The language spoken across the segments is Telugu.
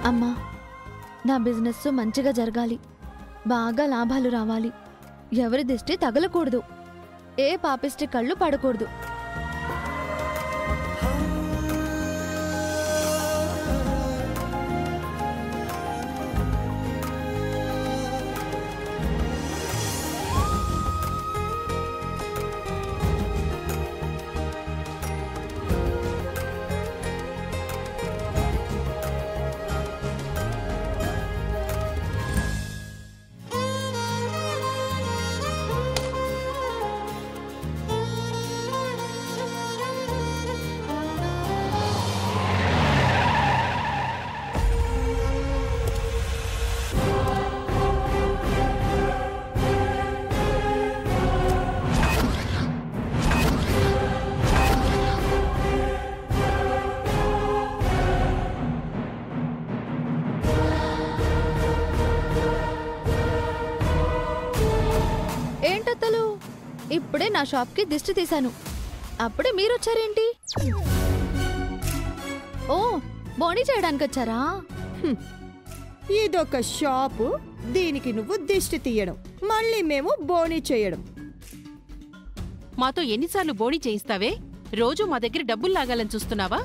అమ్మా, నా బిజినెస్ మంచిగా జరగాలి, బాగా లాభాలు రావాలి, ఎవరి దిష్టి తగలకూడదు, ఏ పాపిష్టి కళ్ళు పడకూడదు. ఏంటత్తలు, ఇప్పుడే నా షాప్కి దిష్టి తీశాను, అప్పుడే మీరొచ్చారేంటి? ఓ, బోనీ చేయడానికి వచ్చారా? ఇదొక షాపు, దీనికి నువ్వు దిష్టి తీయడం, మళ్ళీ మేము బోనీ చేయడం. మాతో ఎన్నిసార్లు బోనీ చేయిస్తావే? రోజు మా దగ్గర డబ్బులు లాగాలని చూస్తున్నావా?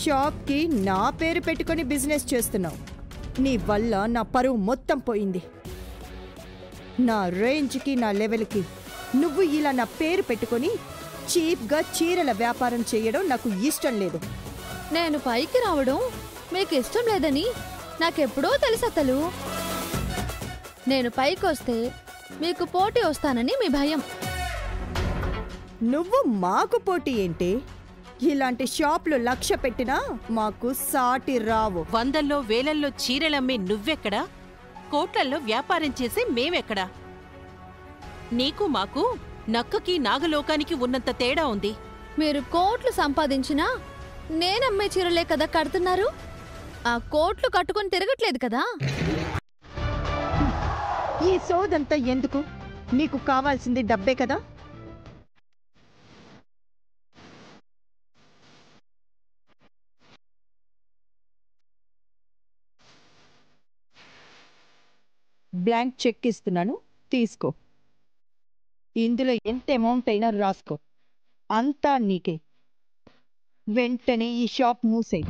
షాప్కి నా పేరు పెట్టుకొని బిజినెస్ చేస్తున్నావు. నీ వల్ల నా పరువు మొత్తం పోయింది. నా రేంజ్కి, నా లెవెల్కి నువ్వు ఇలా నా పేరు పెట్టుకొని చీప్గా చీరల వ్యాపారం చేయడం నాకు ఇష్టం లేదు. నేను పైకి రావడం మీకు ఇష్టం లేదని నాకెప్పుడో తెలుసత్తలు. నేను పైకి వస్తే మీకు పోటీ వస్తానని మీ భయం. నువ్వు మాకు పోటీ ఏంటి? ఇలాంటి షాపులు లక్ష్య పెట్టినా మాకు సాటి రావు. వందల్లో వేలల్లో చీరలమ్మే నువ్వెక్కడా? కోట్లల్లో వ్యాపారం చేసే మేమెక్కడా? నీకు మాకు నక్కకి నాగలోకానికి ఉన్నంత తేడా ఉంది. మీరు కోట్లు సంపాదించినా నేనమ్మే చీరలే కదా కడుతున్నారు, ఆ కోట్లు కట్టుకుని తిరగట్లేదు కదా. ఈ సోదంతా ఎందుకు? నీకు కావాల్సింది డబ్బే కదా. బ్లాంక్ చెక్ ఇస్తున్నాను, తీసుకో. ఇందులో ఎంత అమౌంట్ అయినా రాసుకో, అంతా నీకే. వెంటనే ఈ షాప్ మూసేయ్.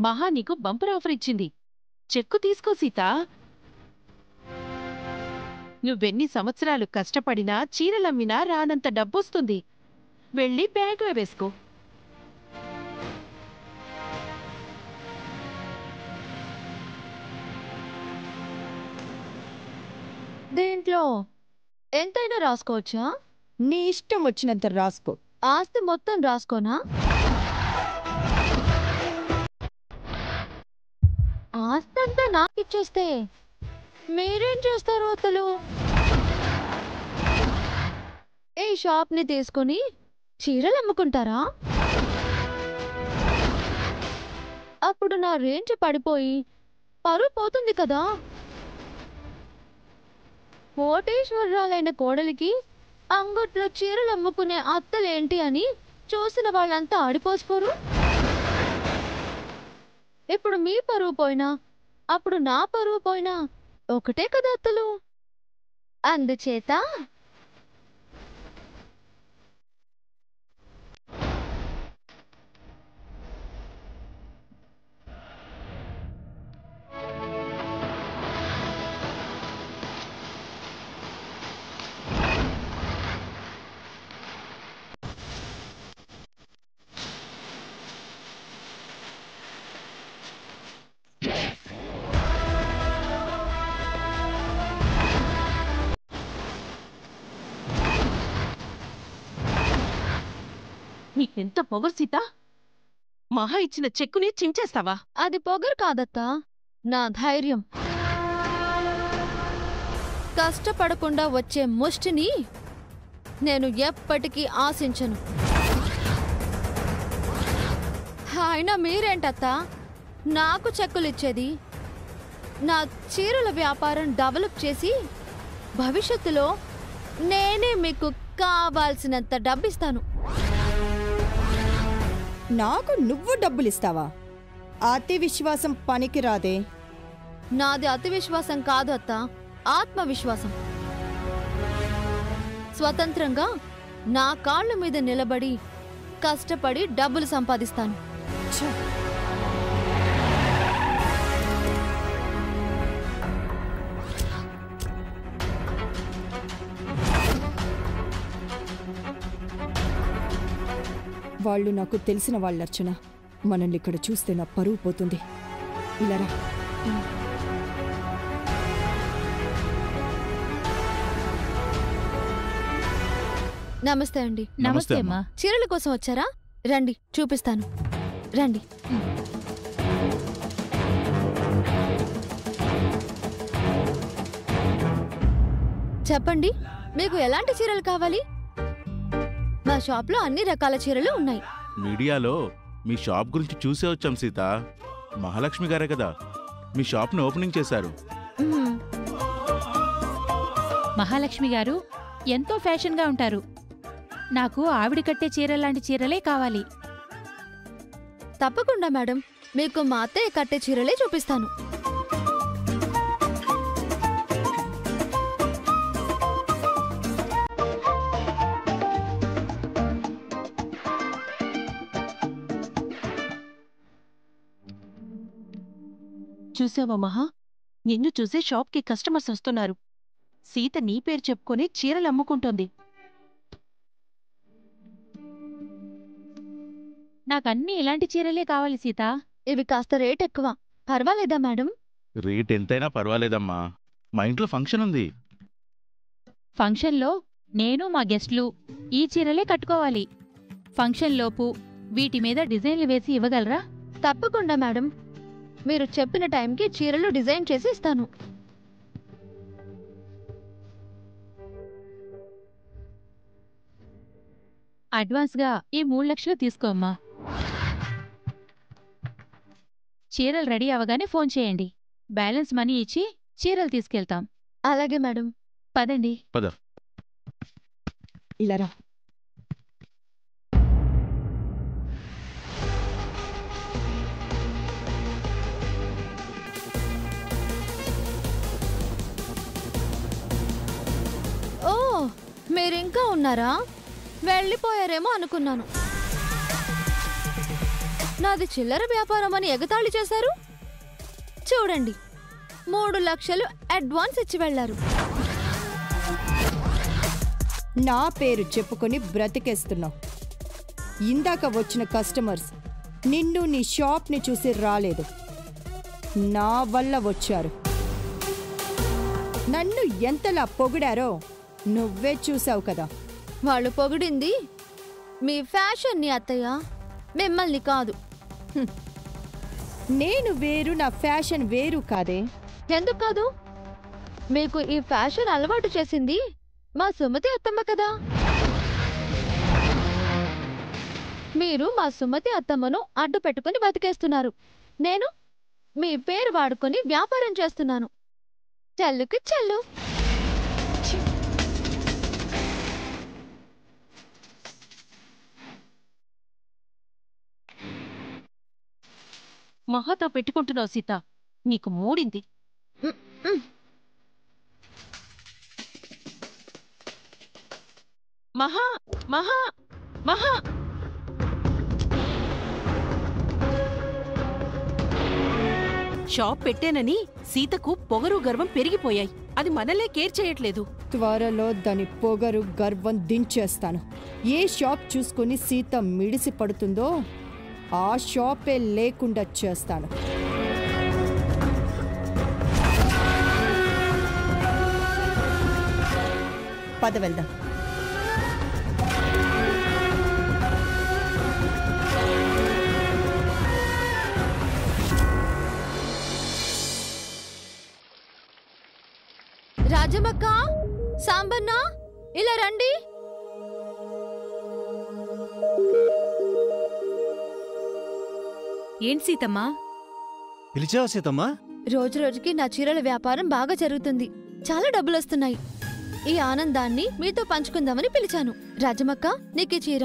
మహా నీకు బంపర్ ఆఫర్ ఇచ్చింది, చెక్కు తీసుకో సీతా. నువ్వెన్ని సంవత్సరాలు కష్టపడినా చీరలమ్మినా రానంత డబ్బొస్తుంది. వెళ్ళి బ్యాంకులో వేసుకో. దీంట్లో ఎంతైనా రాసుకోవచ్చా? నీ ఇష్టం వచ్చినంత రాసుకో. ఆస్తి మొత్తం రాసుకోనా? ఆస్తి అంతా నాకిచ్చేస్తే మీరేం చేస్తారు అసలు? ఈ షాప్ని తీసుకొని చీరలు అమ్ముకుంటారా? అప్పుడు నా రేంజ్ పడిపోయి పరువు పోతుంది కదా. కోటేశ్వరరాలైన కోడలికి అంగట్లో చీరలు అమ్ముకునే అత్తలేంటి అని చూసిన వాళ్ళంతా ఆడిపోసుకోరు. ఇప్పుడు మీ పరువు పోయినా, అప్పుడు నా పరువు పోయినా ఒకటే కదా అత్తలు. అందుచేత నీకెంత పొగరు సీతా? మహా ఇచ్చిన చెక్కుని చించేస్తావా? అది పొగరు కాదత్తా, నా ధైర్యం. కష్టపడకుండా వచ్చే ముష్టిని నేను ఎప్పటికీ ఆశించను. అయినా మీరేంటత్తా నాకు చెక్కులిచ్చేది? నా చీరల వ్యాపారం డెవలప్ చేసి భవిష్యత్తులో నేనే మీకు కావాల్సినంత డబ్బిస్తాను. నాకు నువ్వు డబ్బులిస్తావా? అతి విశ్వాసం పనికిరాదే. నాది అతి విశ్వాసం కాదు అత్త, ఆత్మవిశ్వాసం. స్వతంత్రంగా నా కాళ్ళ మీద నిలబడి కష్టపడి డబ్బులు సంపాదిస్తాను. ఛ! వాళ్ళు నాకు తెలిసిన వాళ్ళర్చన. మనల్ని ఇక్కడ చూస్తే నా పరువు పోతుంది. ఇలా రా. నమస్తే అండి. నమస్తే అమ్మా. చీరల కోసం వచ్చారా? రండి చూపిస్తాను, రండి. చెప్పండి, మీకు ఎలాంటి చీరలు కావాలి? మా షాప్లో అన్ని రకాల చీరలు ఉన్నాయి. మీడియాలో మీ షాప్ గురించి చూసే వచ్చాం సీత. మహాలక్ష్మి గారే కదా మీ షాప్ను ఓపెనింగ్ చేశారు. మ్మ్. మహాలక్ష్మి గారు ఎంతో ఫ్యాషన్గా ఉంటారు. నాకు ఆవిడ కట్టే చీరలాంటి చీరలే కావాలి. తప్పకుండా మేడం, మీకు మా అత్తయ్య కట్టే చీరలే చూపిస్తాను. చూసావా మహా, నిన్ను చూసే షాప్కి కస్టమర్స్ వస్తున్నారు. సీత నీ పేరు చెప్పుకొని చీరలు అమ్ముకుంటోంది. నాకన్నీ ఇలాంటి చీరలే కావాలి సీత. ఇవి కాస్త రేట్ ఎక్కువ, పర్వాలేదా మేడం? రేట్ ఎంతైనా పర్వాలేదమ్మా, మా ఇంట్లో ఫంక్షన్ ఉంది. ఫంక్షన్లో నేను మా గెస్ట్లు ఈ చీరలే కట్టుకోవాలి. ఫంక్షన్లోపు వీటి మీద డిజైన్లు వేసి ఇవ్వగలరా? తప్పకుండా మేడం, మీరు చెప్పిన టైంకి చీరలు డిజైన్ చేసి ఇస్తాను. అడ్వాన్స్గా ఈ 3 లక్షలు తీసుకో అమ్మా. చీరలు రెడీ అవగానే ఫోన్ చేయండి. బ్యాలెన్స్ మనీ ఇచ్చి చీరలు తీసుకెళ్తాం. అలాగే మేడం. పదండి. పద. ఇలా రా. ఓ, మీరింకా ఉన్నారా? వెళ్ళిపోయారేమో అనుకున్నాను. నాది చిల్లర వ్యాపారం అని ఎగతాళి చేశారు. చూడండి, 3 లక్షలు అడ్వాన్స్ ఇచ్చి వెళ్లారు. నా పేరు చెప్పుకొని బ్రతికేస్తున్నావు. ఇందాక వచ్చిన కస్టమర్స్ నిన్ను నీ షాప్ని చూసి రాలేదు, నా వల్ల వచ్చారు. నన్ను ఎంతలా పొగిడారో నువ్వే చూసావు కదా. వాళ్ళు పొగిడింది మీ ఫ్యాషన్ని అత్తయ్య, మిమ్మల్ని కాదు. నేను వేరు, నా ఫ్యాషన్ వేరు కాదే. ఎందుకు కాదు? మీకు ఈ ఫ్యాషన్ అలవాటు చేసింది మా సుమతి అత్తమ్మ కదా. మీరు మా సుమతి అత్తమ్మను అడ్డు పెట్టుకుని బతికేస్తున్నారు. నేను మీ పేరు వాడుకొని వ్యాపారం చేస్తున్నాను. చెల్లుకి చెల్లు. మహాతో పెట్టుకుంటున్నావు సీత, నీకు మూడింది. మహా మహా మహా షాప్ పెట్టానని సీతకు పొగరు గర్వం పెరిగిపోయాయి. అది మనలే కేర్ చేయట్లేదు. త్వరలో దాని పొగరు గర్వం దించేస్తాను. ఏ షాప్ చూసుకుని సీత మిడిసి పడుతుందో ఆ షాపే లేకుండా చేస్తాను. పద వెళ్దాం. రాజమక్క, సాంబన్న, ఇలా రండి. ఏంటి సీతమ్మా? పిలిచావా సీతమ్మా? రోజు రోజుకి నా చీరల వ్యాపారం బాగా జరుగుతుంది. చాలా డబ్బులు వస్తున్నాయి. ఈ ఆనందాన్ని మీతో పంచుకుందామని పిలిచాను. రాజమక్క, నీకు ఈ చీర.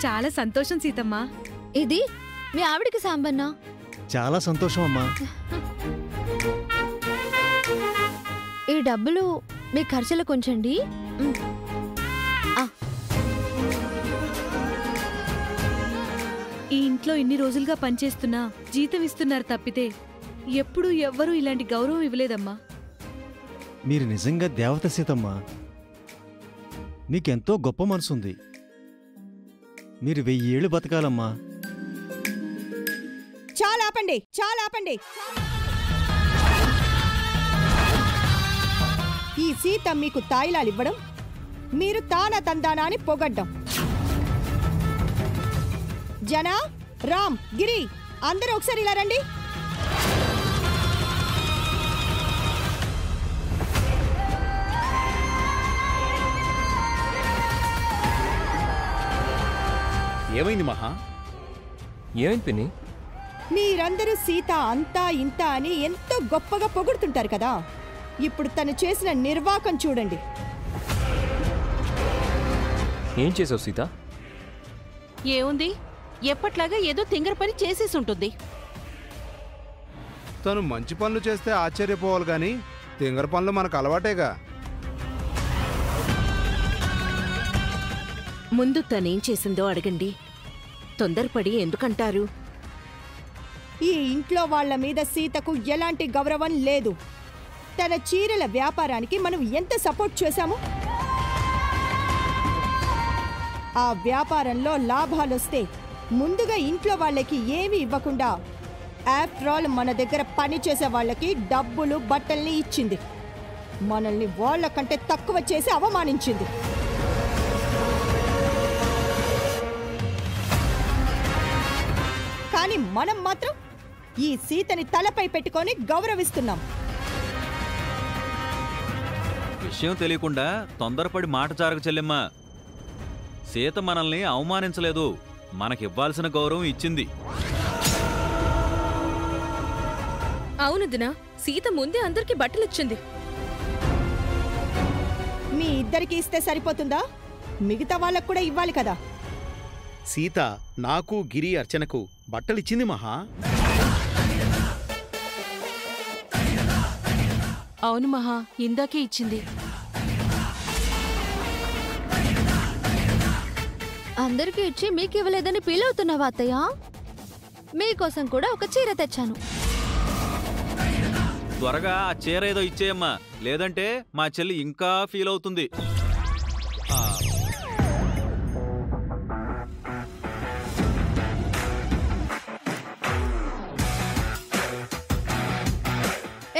చాలా సంతోషం సీతమ్మా. ఇది మీ ఆవిడికి సాంబన్న. చాలా సంతోషం అమ్మా. ఈ డబ్బులు మీ ఖర్చులకు ఉంచండి. ఈ ఇంట్లో ఇన్ని రోజులుగా పనిచేస్తున్నా జీతం ఇస్తున్నారు తప్పితే ఎప్పుడూ ఎవ్వరూ ఇలాంటి గౌరవం ఇవ్వలేదమ్మా. మీరు నిజంగా దేవత సీతమ్మా. మీకెంతో గొప్ప మనసుంది. మీరు 1000 ఏళ్ళు బతకాలమ్మా. చాలా ఆపండి, చాలా ఆపండి. ఈ సీత మీకు తాయిలాలివ్వడం, మీరు తానా తందానా అని పొగడ్డం. జనా, రామ్, గిరి అందరూ ఒకసారి ఇలా రండి. ఏమైంది మహా? ఏమైంది పిన్ని? మీరందరూ సీత అంతా ఇంత అని ఎంతో గొప్పగా పొగుడుతుంటారు కదా. ఇప్పుడు తను చేసిన నిర్వాకం చూడండి. ఏం చేసావు సీత? ఏముంది, ఎప్పట్లాగా ఏదో తింగర పని చేసేసి ఉంటుంది. తను మంచి పనులు చేస్తే ఆశ్చర్యపోవాలి గాని తింగర పనులు మనకు అలవాటేగా. ముందు తనేం చేసిందో అడగండి. తొందరపడి ఎందుకంటారు? ఈ ఇంట్లో వాళ్ళ మీద సీతకు ఎలాంటి గౌరవం లేదు. తన చీరల వ్యాపారానికి మనం ఎంత సపోర్ట్ చేశాము. ఆ వ్యాపారంలో లాభాలొస్తే ముందుగా ఇంట్లో వాళ్ళకి ఏమీ ఇవ్వకుండా ఆఫ్టర్ ఆల్ మన దగ్గర పని చేసే వాళ్ళకి డబ్బులు బట్టల్ని ఇచ్చింది. మనల్ని వాళ్ళకంటే తక్కువ చేసి అవమానించింది. కానీ మనం మాత్రం ఈ సీతని తలపై పెట్టుకొని గౌరవిస్తున్నాం. విషయం తెలియకుండా తొందరపడి మాట జారక చెల్లెమ్మ. సీత మనల్ని అవమానించలేదు, మనకివ్వాల్సిన గౌరవం ఇచ్చింది. అవును దినా, సీత ముందే అందరికి బట్టలిచ్చింది. మీ ఇద్దరికి ఇస్తే సరిపోతుందా? మిగతా వాళ్ళకు కూడా ఇవ్వాలి కదా. సీత నాకు, గిరి, అర్చనకు బట్టలిచ్చింది మహా. అవును మహా, ఇందాకే ఇచ్చింది. అందరికీ ఇచ్చి మీకు ఇవ్వలేదని ఫీల్ అవుతున్నావా అత్తయ్య? మీకోసం కూడా ఒక చీర తెచ్చాను. త్వరగా ఆ చీర ఏదో ఇచ్చేయమ్మా, లేదంటే మా చెల్లి ఇంకా ఫీల్ అవుతుంది.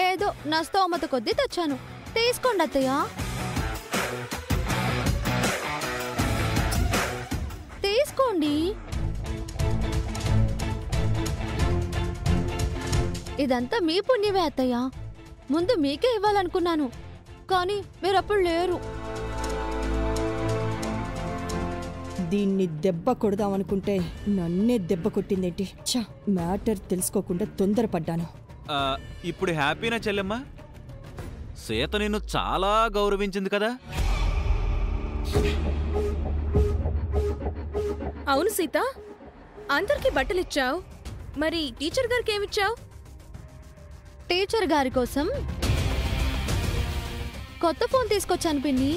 ఏదో నా స్తోమత కొద్దీ తెచ్చాను, తీసుకోండి అత్తయ్య. తీసుకోండి. ఇదంతా మీ పుణ్యమే అత్తయ్య. ముందు మీకే ఇవ్వాలనుకున్నాను, కానీ మీరప్పుడు లేరు. దీన్ని దెబ్బ కొడదామనుకుంటే నన్నే దెబ్బ కొట్టిందేంటి? ఛ, మ్యాటర్ తెలుసుకోకుండా తొందరపడ్డాను. ఇప్పుడు హ్యాపీనా చెల్లెమ్మ? సీత నిన్ను చాలా గౌరవించింది కదా. అవును సీత, అందరికి బట్టలిచ్చావు, మరి టీచర్ గారికి ఏమిచ్చావు? టీచర్ గారి కోసం కొత్త ఫోన్ తీసుకొచ్చాను పిన్ని.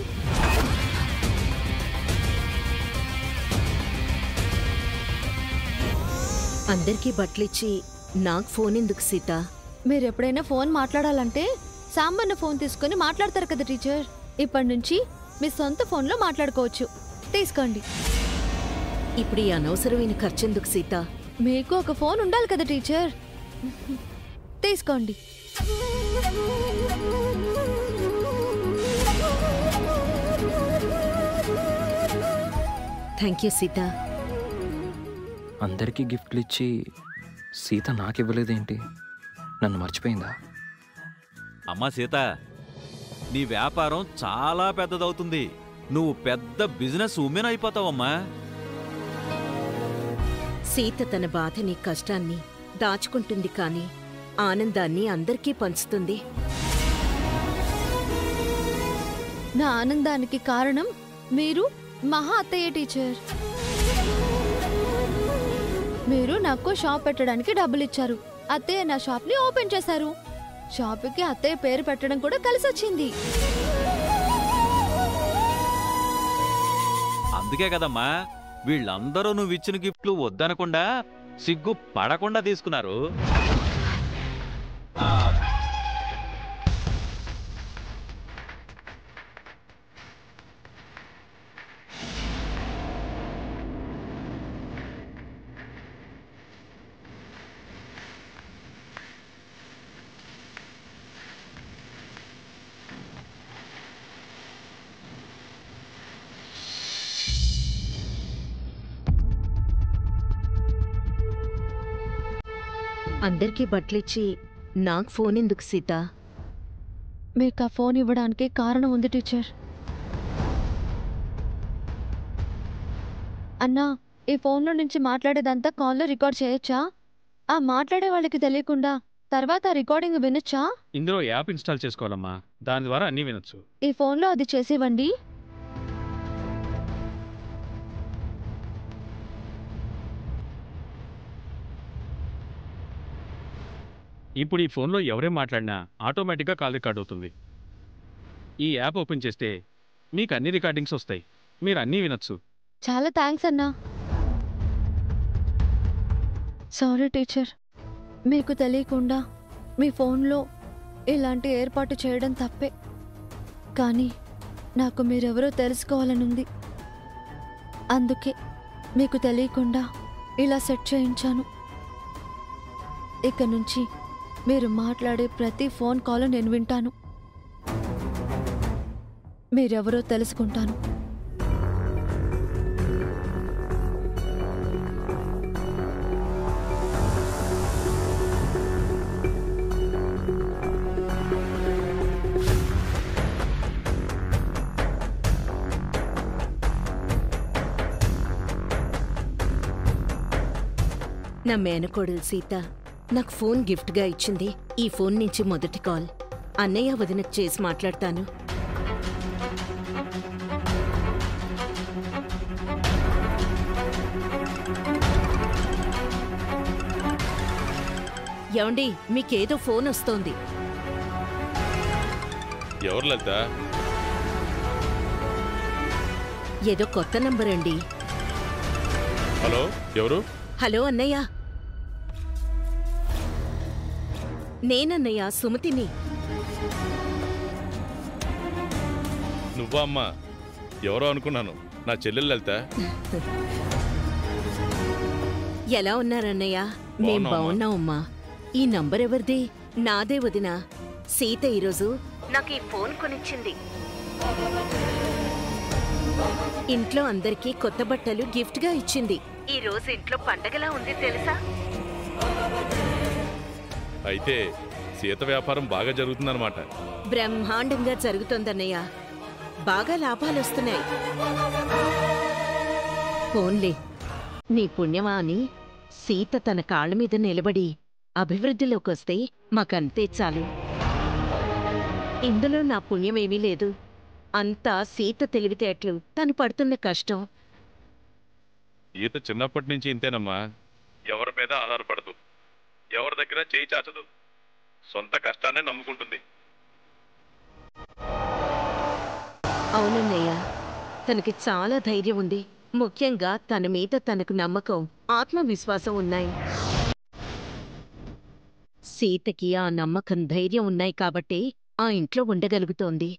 అందరికీ బట్టలిచ్చి నాకు ఫోన్ ఎందుకు సీత? మీరెప్పుడైనా ఫోన్ మాట్లాడాలంటే సాంబన్న ఫోన్ తీసుకొని మాట్లాడతారు కదా టీచర్. ఇప్పటి నుంచి మీ సొంత ఫోన్లో మాట్లాడుకోవచ్చు. తీసుకోండి. ఇప్పుడు ఈ అనవసరమైన ఖర్చెందుకు సీత? మీకు ఒక ఫోన్ ఉండాలి కదా టీచర్. తీసుకోండి. Thank you Sita. అందరికీ గిఫ్ట్లు ఇచ్చి సీత నాకివ్వలేదేంటి? నన్ను మర్చిపోయిందా? అమ్మా సీత, నీ వ్యాపారం చాలా పెద్దదవుతుంది. నువ్వు పెద్ద బిజినెస్ ఉమెన్ అయిపోతావమ్మా. సీత తన బాధని, కష్టాన్ని దాచుకుంటుంది, కానీ ఆనందాన్ని అందరికీ పంచుతుంది. నా ఆనందానికి కారణం మీరు మహా అత్తయ్య టీచర్. మీరు నాకు షాప్ పెట్టడానికి డబ్బులు ఇచ్చారు. అత్తయ్య నా షాప్ ని ఓపెన్ చేశారు. షాపుకి అత్తయ్య పేరు పెట్టడం కూడా కలిసొచ్చింది. అందుకే కదమ్మా వీళ్ళందరూ నువ్వు ఇచ్చిన గిఫ్ట్లు వద్దనకుండా సిగ్గు పడకుండా తీసుకున్నారు. అందరికీ బట్టలిచ్చి నాకు ఫోన్ ఎందుకు సీత? మీకు ఆ ఫోన్ ఇవ్వడానికి కారణం ఉంది టీచర్. అన్నా, ఈ ఫోన్లో నుంచి మాట్లాడేదంతా కాల్లో రికార్డ్ చేయొచ్చా? ఆ మాట్లాడే వాళ్ళకి తెలియకుండా తర్వాత ఆ రికార్డింగ్ వినొచ్చా? ఇందులో యాప్ ఇన్స్టాల్ చేసుకోవాలమ్మా, దాని ద్వారా అన్నీ వినొచ్చు. ఈ ఫోన్లో అది చేసివ్వండి. ఇప్పుడు ఈ ఫోన్లో ఎవరేం మాట్లాడినా ఆటోమేటిక్గా కాల్ రికార్డ్ అవుతుంది. ఈ యాప్ ఓపెన్ చేస్తే మీకు అన్ని రికార్డింగ్స్ వస్తాయి, మీరు అన్నీ వినొచ్చు. చాలా థ్యాంక్స్ అన్నా. సారీ టీచర్, మీకు తెలియకుండా మీ ఫోన్లో ఇలాంటి ఏర్పాటు చేయడం తప్పే. కానీ నాకు మీరెవరో తెలుసుకోవాలనుంది. అందుకే మీకు తెలియకుండా ఇలా సెట్ చేయించాను. ఇక నుంచి మీరు మాట్లాడే ప్రతి ఫోన్ కాల్ నేను వింటాను. మీరెవరో తెలుసుకుంటాను. నా మేనకోడలు సీత నాకు ఫోన్ గిఫ్ట్గా ఇచ్చింది. ఈ ఫోన్ నుంచి మొదటి కాల్ అన్నయ్య వదినకు చేసి మాట్లాడతాను. ఏమండి, మీకేదో ఫోన్ వస్తోంది. ఎవరు లలిత? ఏదో కొత్త నంబర్ అండి. హలో, ఎవరు? హలో అన్నయ్య, నేనన్నయ్య సుమతిని. నువ్వా అమ్మా? ఎవరో అనుకున్నాను. నా చెల్లెలు లలిత. ఎలా ఉన్నారన్నయ్య? మేం బాగున్నామమ్మా. ఈ నంబర్ ఎవరిది? నాదే వదినా. సీత ఈరోజు నాకు ఈ ఫోన్ కొనిచ్చింది. ఇంట్లో అందరికీ కొత్త బట్టలు గిఫ్ట్గా ఇచ్చింది. ఈ రోజు ఇంట్లో పండగలా ఉంది తెలుసా? అయితే సీత వ్యాపారం బాగా జరుగుతుందన్నమాట. బ్రహ్మాండంగా జరుగుతోందన్నయ్య. బాగా లాభాలొస్తున్నాయి. ఫోన్లే, నీ పుణ్యమా అని సీత తన కాళ్ళ మీద నిలబడి అభివృద్ధిలోకొస్తే మాకంతే చాలు. ఇందులో నా పుణ్యమేమీ లేదు. అంతా సీత తెలివితేటలు, తను పడుతున్న కష్టం. ఈత చిన్నప్పటి నుంచి ఇంతేనమ్మా. ఎవరి మీద ఆధారపడదు, ఎవరి దగ్గర చేయి చాచదు, సొంత కష్టాన్నే నమ్ముకుంటుంది. అవునన్నయ్య, తనకి చాలా ధైర్యం ఉంది. ముఖ్యంగా తన మీద తనకు నమ్మకం, ఆత్మవిశ్వాసం ఉన్నాయి. సీతకి ఆ నమ్మకం, ధైర్యం ఉన్నాయి కాబట్టే ఆ ఇంట్లో ఉండగలుగుతోంది.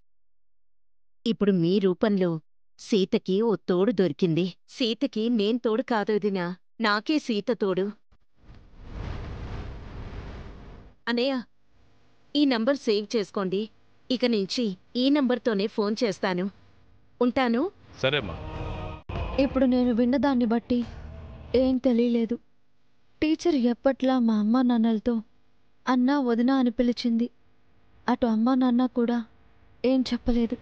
ఇప్పుడు మీ రూపంలో సీతకి ఓ తోడు దొరికింది. సీతకి నేను తోడు కాదు వదినా, నాకే సీత తోడు. అనయ్య, ఈ నంబర్ సేవ్ చేసుకోండి. ఇక నుంచి ఈ నంబర్తోనే ఫోన్ చేస్తాను. ఉంటాను. సరేమ్మా. ఇప్పుడు నేను విన్నదాన్ని బట్టి ఏం తెలియలేదు. టీచర్ ఎప్పట్లా మా అమ్మా నాన్నలతో అన్నా వదినా అని పిలిచింది. అటు అమ్మా నాన్న కూడా ఏం చెప్పలేదు.